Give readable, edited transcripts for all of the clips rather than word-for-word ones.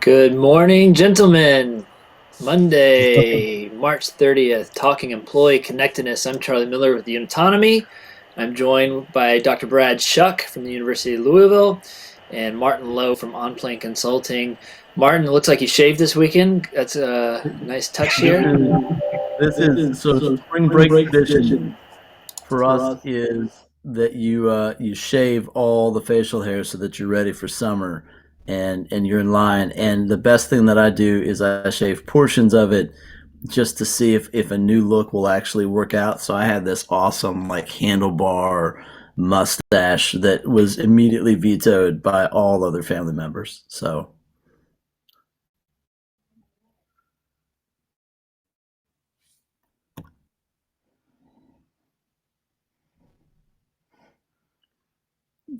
Good morning, gentlemen. Monday, March 30th, talking employee connectedness. I'm Charley Miller with Unitonomy. I'm joined by Dr. Brad Shuck from the University of Louisville and Martin Lowe from OnPlane Consulting. Martin, it looks like you shaved this weekend. That's a nice touch This here. is so spring break tradition for us is that you shave all the facial hair so that you're ready for summer and you're in line. And the best thing that I do is I shave portions of it just to see if a new look will actually work out. So I had this awesome like handlebar mustache that was immediately vetoed by all other family members. So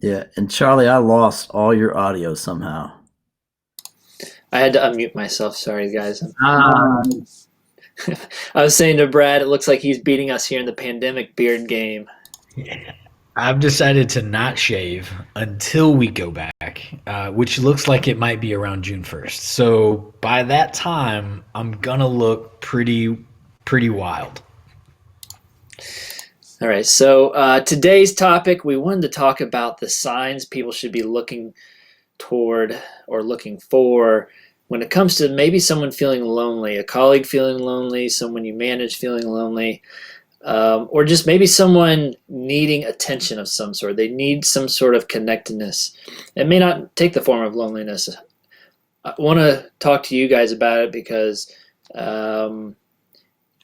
yeah, and Charlie, I lost all your audio somehow. I had to unmute myself. Sorry, guys. Ah, I was saying to Brad, it looks like he's beating us here in the pandemic beard game. I've decided to not shave until we go back, which looks like it might be around June 1st. So by that time, I'm gonna look pretty wild. All right, so today's topic, we wanted to talk about the signs people should be looking toward or looking for when it comes to maybe someone feeling lonely, a colleague feeling lonely, someone you manage feeling lonely, or just maybe someone needing attention of some sort. They need some sort of connectedness. It may not take the form of loneliness. I want to talk to you guys about it because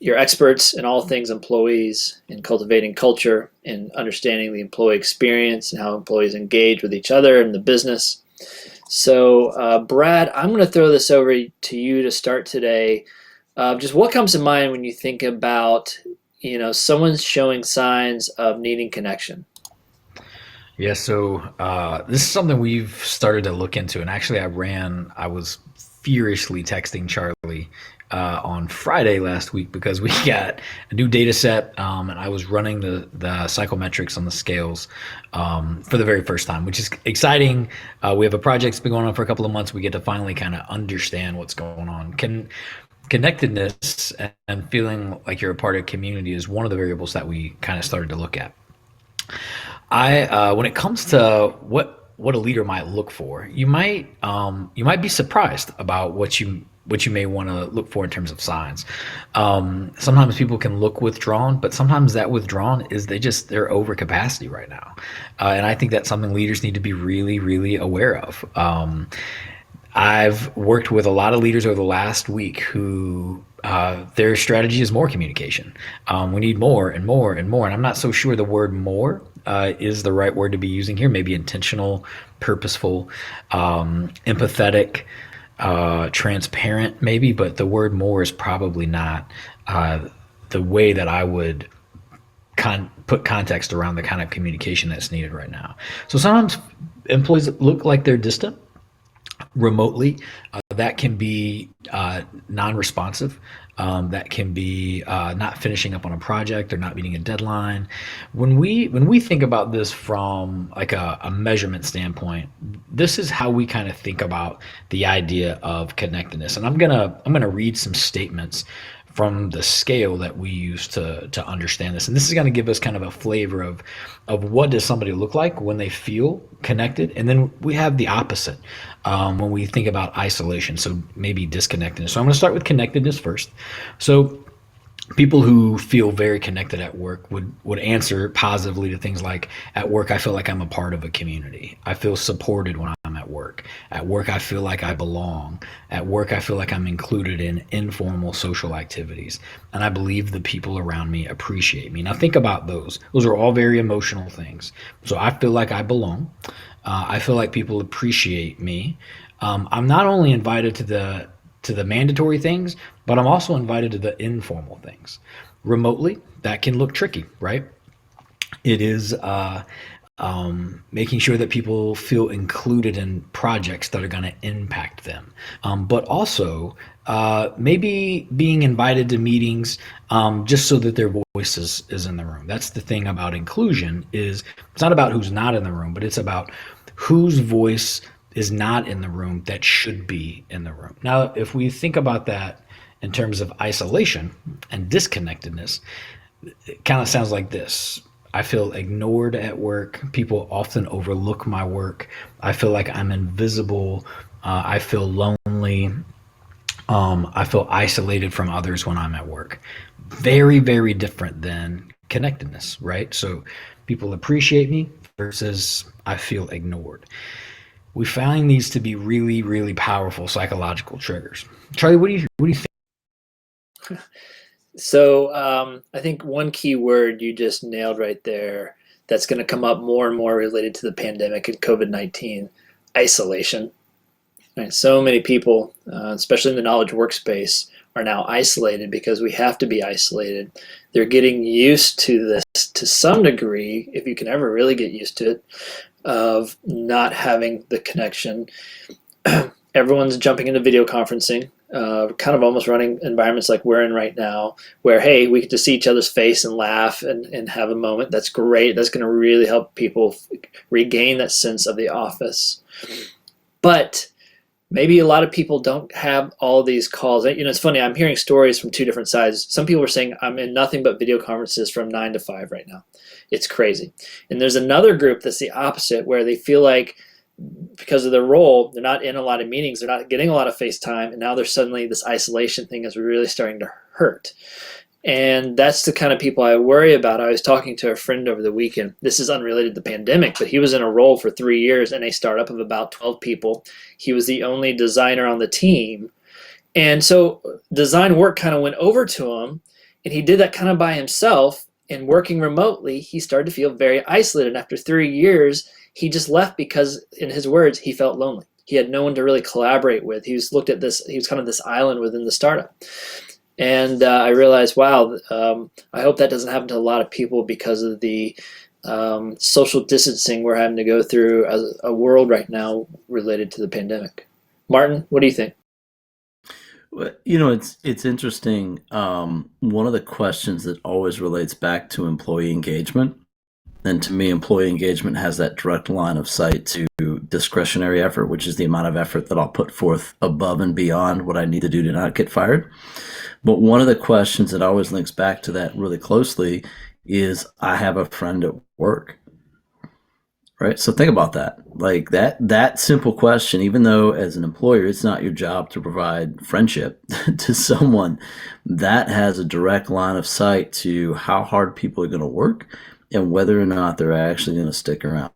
you're experts in all things employees, in cultivating culture, in understanding the employee experience and how employees engage with each other and the business. So, Brad, I'm going to throw this over to you to start today. Just what comes to mind when you think about, someone's showing signs of needing connection? Yeah, so this is something we've started to look into, and actually, I was furiously texting Charlie on Friday last week because we got a new data set, and I was running the psychometrics on the scales for the very first time, which is exciting. We have a project that's been going on for a couple of months. We get to finally kind of understand what's going on. Connectedness and feeling like you're a part of a community is one of the variables that we kind of started to look at. When it comes to what a leader might look for, you might be surprised about what you may want to look for in terms of signs. Sometimes people can look withdrawn, but sometimes that withdrawn is they're over capacity right now, and I think that's something leaders need to be really, really aware of. I've worked with a lot of leaders over the last week who their strategy is more communication. We need more and more and more, and I'm not so sure the word more is the right word to be using here. Maybe intentional, purposeful, empathetic, transparent, maybe, but the word more is probably not the way that I would put context around the kind of communication that's needed right now. So sometimes employees look like they're distant remotely. That can be non-responsive. That can be not finishing up on a project or not meeting a deadline. When we think about this from like a measurement standpoint, this is how we kind of think about the idea of connectedness. And I'm gonna read some statements from the scale that we use to understand this. And this is going to give us kind of a flavor of what does somebody look like when they feel connected. And then we have the opposite when we think about isolation, so maybe disconnectedness. So I'm going to start with connectedness first. So people who feel very connected at work would answer positively to things like, at work I feel like I'm a part of a community. I feel supported when I'm at work. At work I feel like I belong. At work I feel like I'm included in informal social activities. And I believe the people around me appreciate me. Now think about those. Those are all very emotional things. So I feel like I belong. I feel like people appreciate me. I'm not only invited to the mandatory things, but I'm also invited to the informal things. Remotely, that can look tricky, right? It is making sure that people feel included in projects that are going to impact them, but also maybe being invited to meetings just so that their voice is in the room. That's the thing about inclusion, is it's not about who's not in the room, but it's about whose voice is not in the room that should be in the room. Now, if we think about that in terms of isolation and disconnectedness, it kind of sounds like this. I feel ignored at work. People often overlook my work. I feel like I'm invisible. I feel lonely. I feel isolated from others when I'm at work. Very, very different than connectedness, right? So people appreciate me versus I feel ignored. We find these to be really, really powerful psychological triggers. Charley, what do you think? So I think one key word you just nailed right there that's going to come up more and more related to the pandemic and COVID-19, isolation. Right? So many people, especially in the knowledge workspace, are now isolated because we have to be isolated. They're getting used to this to some degree, if you can ever really get used to it, of not having the connection. Everyone's jumping into video conferencing, kind of almost running environments like we're in right now, where, hey, we get to see each other's face and laugh and have a moment. That's great. That's going to really help people regain that sense of the office. But maybe a lot of people don't have all these calls. It's funny. I'm hearing stories from two different sides. Some people are saying I'm in nothing but video conferences from 9 to 5 right now. It's crazy. And there's another group that's the opposite, where they feel like because of their role, they're not in a lot of meetings, they're not getting a lot of face time, and now they're suddenly this isolation thing is really starting to hurt. And that's the kind of people I worry about. I was talking to a friend over the weekend. This is unrelated to the pandemic, but he was in a role for 3 years in a startup of about 12 people. He was the only designer on the team. And so design work kind of went over to him, and he did that kind of by himself. And working remotely, he started to feel very isolated. After 3 years, he just left because, in his words, he felt lonely. He had no one to really collaborate with. He was looked at this, he was kind of this island within the startup. And I realized, wow, I hope that doesn't happen to a lot of people because of the social distancing we're having to go through as a world right now related to the pandemic. Martin, what do you think? Well, it's interesting. One of the questions that always relates back to employee engagement, and to me, employee engagement has that direct line of sight to discretionary effort, which is the amount of effort that I'll put forth above and beyond what I need to do to not get fired. But one of the questions that always links back to that really closely is, I have a friend at work. Right? So think about that. Like that simple question, even though as an employer, it's not your job to provide friendship to someone, that has a direct line of sight to how hard people are going to work and whether or not they're actually going to stick around.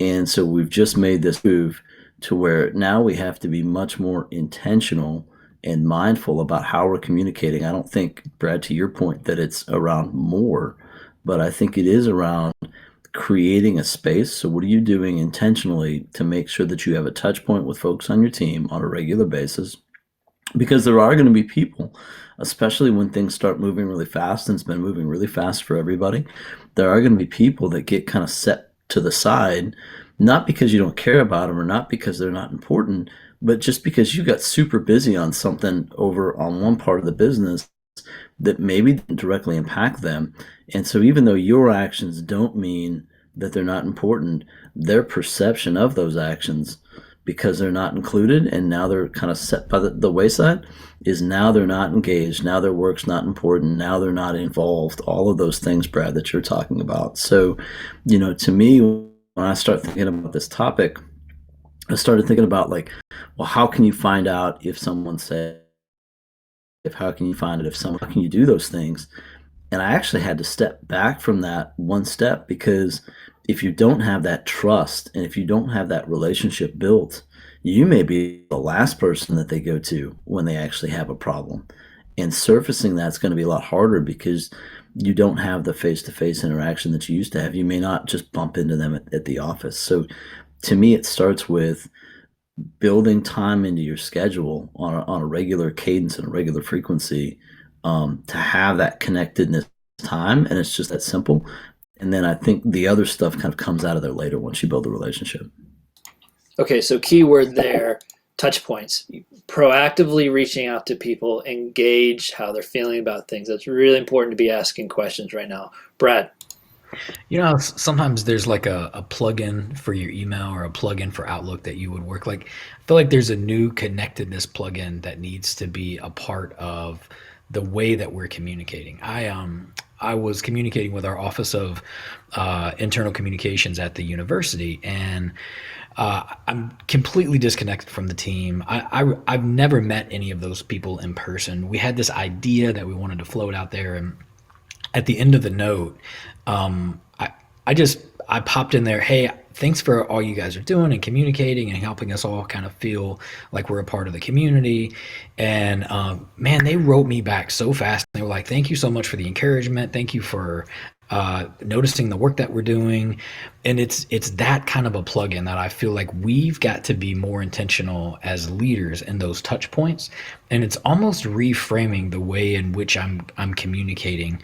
And so we've just made this move to where now we have to be much more intentional and mindful about how we're communicating. I don't think, Brad, to your point, that it's around more, but I think it is around creating a space. So what are you doing intentionally to make sure that you have a touch point with folks on your team on a regular basis? Because there are going to be people, especially when things start moving really fast, and it's been moving really fast for everybody, there are going to be people that get kind of set to the side, not because you don't care about them or not because they're not important, but just because you got super busy on something over on one part of the business that maybe didn't directly impact them. And so even though your actions don't mean that they're not important, their perception of those actions, because they're not included and now they're kind of set by the wayside, is now they're not engaged, now their work's not important, now they're not involved, all of those things, Brad, that you're talking about. So, to me, when I start thinking about this topic, I started thinking about well, how can you find out if someone's said, how can you find it if someone, how can you do those things? And I actually had to step back from that one step, because if you don't have that trust and if you don't have that relationship built, you may be the last person that they go to when they actually have a problem. And surfacing that's going to be a lot harder because you don't have the face-to-face interaction that you used to have. You may not just bump into them at the office. So to me, it starts with building time into your schedule on a regular cadence and a regular frequency, to have that connectedness time. And it's just that simple. And then I think the other stuff kind of comes out of there later once you build a relationship. Okay, so keyword there, touch points. Proactively reaching out to people, engage how they're feeling about things. That's really important to be asking questions right now. Brad. You know, sometimes there's like a plugin for your email or a plugin for Outlook that you would work. Like, I feel like there's a new connectedness plugin that needs to be a part of the way that we're communicating. I was communicating with our Office of Internal Communications at the university, and I'm completely disconnected from the team. I've never met any of those people in person. We had this idea that we wanted to float out there, and at the end of the note, um, I, I popped in there. Hey, thanks for all you guys are doing and communicating and helping us all kind of feel like we're a part of the community. And man, they wrote me back so fast. They were like, "Thank you so much for the encouragement. Thank you for noticing the work that we're doing." And it's that kind of a plug-in that I feel like we've got to be more intentional as leaders in those touch points. And it's almost reframing the way in which I'm communicating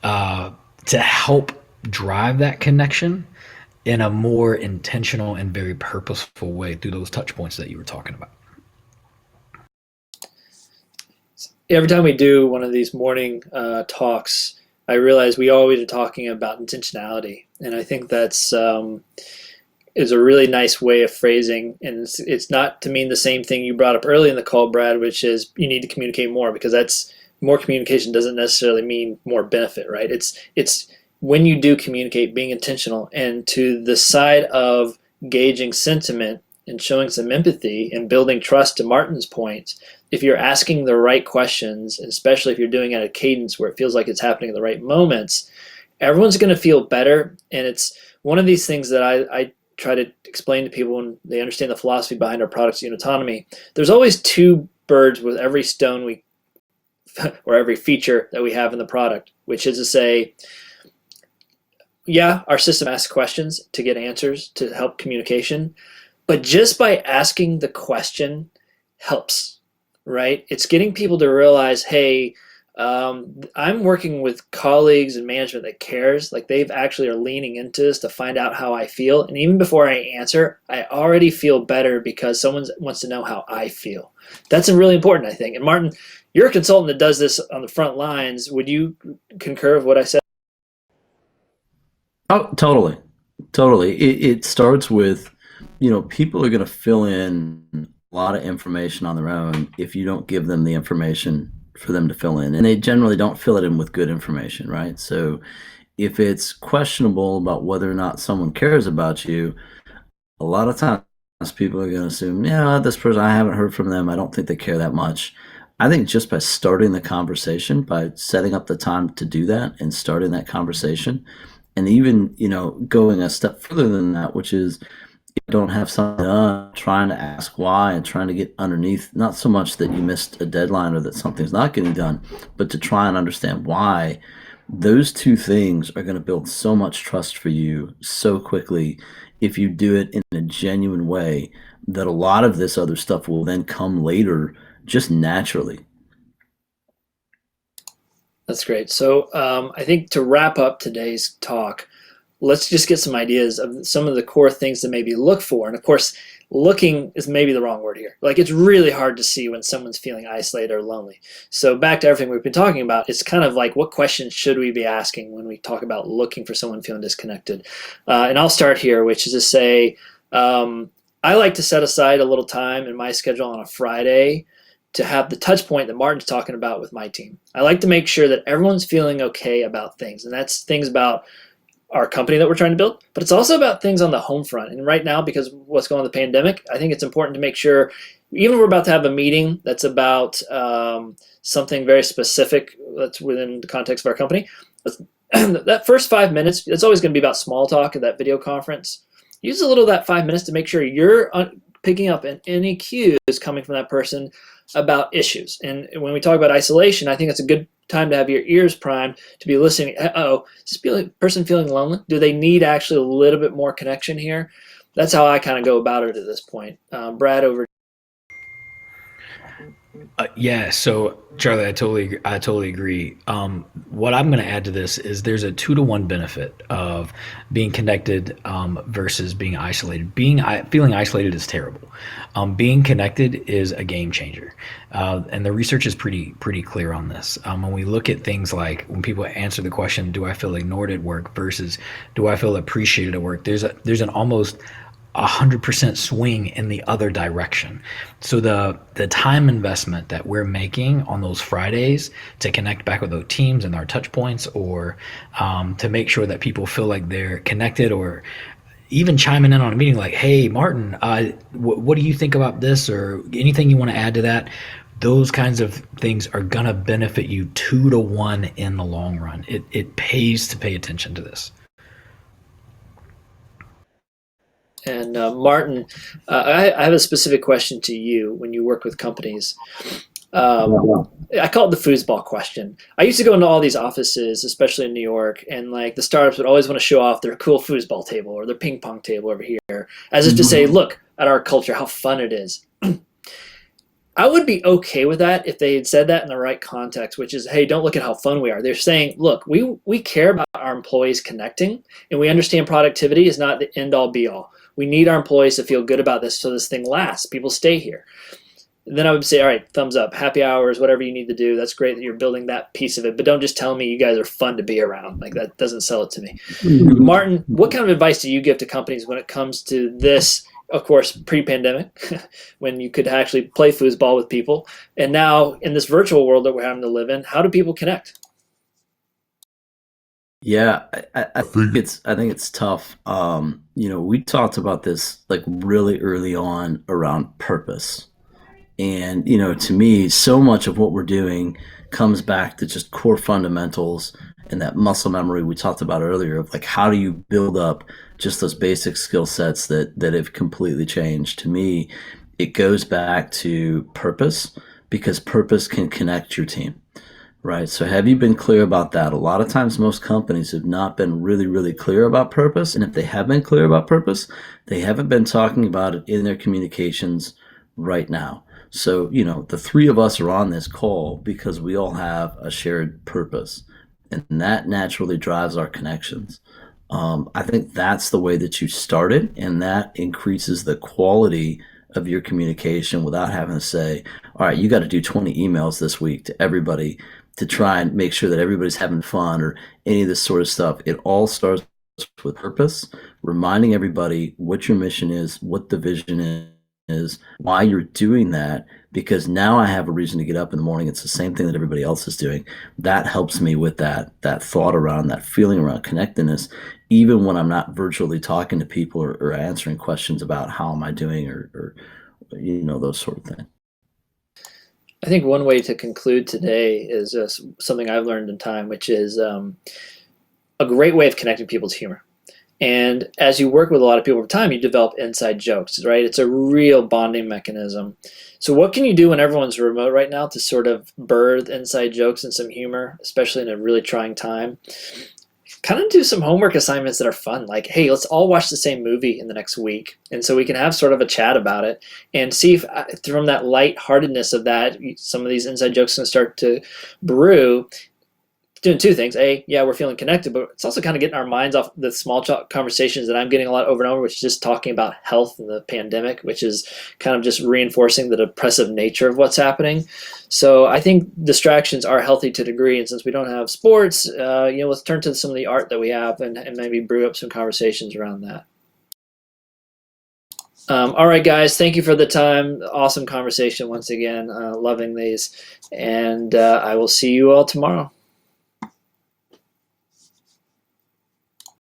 to help drive that connection in a more intentional and very purposeful way through those touch points that you were talking about. Every time we do one of these morning talks, I realize we always are talking about intentionality, and I think that's is a really nice way of phrasing. And it's not to mean the same thing you brought up early in the call, Brad, which is you need to communicate more, because that's more communication doesn't necessarily mean more benefit, right? It's when you do communicate, being intentional, and to the side of gauging sentiment and showing some empathy and building trust. To Martin's point, if you're asking the right questions, and especially if you're doing it at a cadence where it feels like it's happening at the right moments, everyone's going to feel better. And it's one of these things that I try to explain to people when they understand the philosophy behind our products, Unitonomy. There's always two birds with every stone we or every feature that we have in the product, which is to say, yeah, our system asks questions to get answers to help communication, but just by asking the question helps, right? It's getting people to realize, hey, I'm working with colleagues and management that cares. Like, they've actually are leaning into this to find out how I feel. And even before I answer, I already feel better because someone wants to know how I feel. That's really important, I think. And Martin, you're a consultant that does this on the front lines. Would you concur with what I said? Oh, totally. Totally. It starts with, people are going to fill in a lot of information on their own if you don't give them the information for them to fill in. And they generally don't fill it in with good information, right? So if it's questionable about whether or not someone cares about you, a lot of times people are going to assume, yeah, this person, I haven't heard from them. I don't think they care that much. I think just by starting the conversation, by setting up the time to do that and starting that conversation, and even, going a step further than that, which is you don't have something done, trying to ask why and trying to get underneath, not so much that you missed a deadline or that something's not getting done, but to try and understand why. Those two things are going to build so much trust for you so quickly if you do it in a genuine way, that a lot of this other stuff will then come later just naturally. That's great. So I think to wrap up today's talk, let's just get some ideas of some of the core things to maybe look for. And of course, looking is maybe the wrong word here. Like, it's really hard to see when someone's feeling isolated or lonely. So back to everything we've been talking about, it's kind of like, what questions should we be asking when we talk about looking for someone feeling disconnected? And I'll start here, which is to say, I like to set aside a little time in my schedule on a Friday to have the touch point that Martin's talking about with my team. I like to make sure that everyone's feeling okay about things. And that's things about our company that we're trying to build, but it's also about things on the home front. And right now, because of what's going on with the pandemic, I think it's important to make sure, even if we're about to have a meeting that's about something very specific that's within the context of our company, that first 5 minutes, it's always going to be about small talk at that video conference. Use a little of that 5 minutes to make sure you're picking up any cues coming from that person about issues. And when we talk about isolation, I think it's a good time to have your ears primed to be listening. Uh-oh, is this person feeling lonely? Do they need actually a little bit more connection here? That's how I kind of go about it at this point. Brad, over. Yeah, so Charlie, I totally agree. What I'm going to add to this is there's a 2-to-1 benefit of being connected versus being isolated. Feeling isolated is terrible. Being connected is a game changer, and the research is pretty clear on this. When we look at things like when people answer the question, "Do I feel ignored at work?" versus "Do I feel appreciated at work?" There's an almost 100% swing in the other direction. So the time investment that we're making on those Fridays to connect back with those teams and our touch points, or to make sure that people feel like they're connected, or even chiming in on a meeting like, "Hey, Martin, what do you think about this?" or anything you want to add to that. Those kinds of things are gonna benefit you 2-to-1 in the long run. It pays to pay attention to this. And Martin, I have a specific question to you when you work with companies. I call it the foosball question. I used to go into all these offices, especially in New York, and like the startups would always want to show off their cool foosball table or their ping pong table over here, as if to say, "Look at our culture, how fun it is." I would be okay with that if they had said that in the right context, which is, "Hey, don't look at how fun we are." They're saying, "Look, we care about our employees connecting, and we understand productivity is not the end all be all. We need our employees to feel good about this so this thing lasts. People stay here." Then I would say, "All right, thumbs up, happy hours, whatever you need to do. That's great that you're building that piece of it, but don't just tell me you guys are fun to be around. Like that doesn't sell it to me." Martin, what kind of advice do you give to companies when it comes to this? Of course, pre-pandemic, when you could actually play foosball with people, and now in this virtual world that we're having to live in, how do people connect? Yeah, I think it's tough. We talked about this like really early on around purpose. And, to me, so much of what we're doing comes back to just core fundamentals and that muscle memory we talked about earlier of like how do you build up just those basic skill sets that have completely changed. To me, it goes back to purpose because purpose can connect your team. Right. So have you been clear about that? A lot of times most companies have not been really, really clear about purpose. And if they have been clear about purpose, they haven't been talking about it in their communications right now. So, the three of us are on this call because we all have a shared purpose, and that naturally drives our connections. I think that's the way that you started, and that increases the quality of your communication without having to say, "All right, you got to do 20 emails this week to everybody to try and make sure that everybody's having fun," or any of this sort of stuff. It all starts with purpose, reminding everybody what your mission is, what the vision is, why you're doing that, because now I have a reason to get up in the morning. It's the same thing that everybody else is doing. That helps me with that thought around that feeling around connectedness, even when I'm not virtually talking to people or answering questions about how am I doing or those sort of things. I think one way to conclude today is something I've learned in time, which is a great way of connecting people's humor. And as you work with a lot of people over time, you develop inside jokes, right? It's a real bonding mechanism. So what can you do when everyone's remote right now to sort of birth inside jokes and some humor, especially in a really trying time? Kind of do some homework assignments that are fun. Like, hey, let's all watch the same movie in the next week. And so we can have sort of a chat about it and see if from that lightheartedness of that, some of these inside jokes can start to brew, doing two things. A, yeah, we're feeling connected, but it's also kind of getting our minds off the small talk conversations that I'm getting a lot over and over, which is just talking about health and the pandemic, which is kind of just reinforcing the depressive nature of what's happening. So I think distractions are healthy to a degree, and since we don't have sports, let's turn to some of the art that we have and maybe brew up some conversations around that. All right, guys, thank you for the time. Awesome conversation once again. Loving these, and I will see you all tomorrow.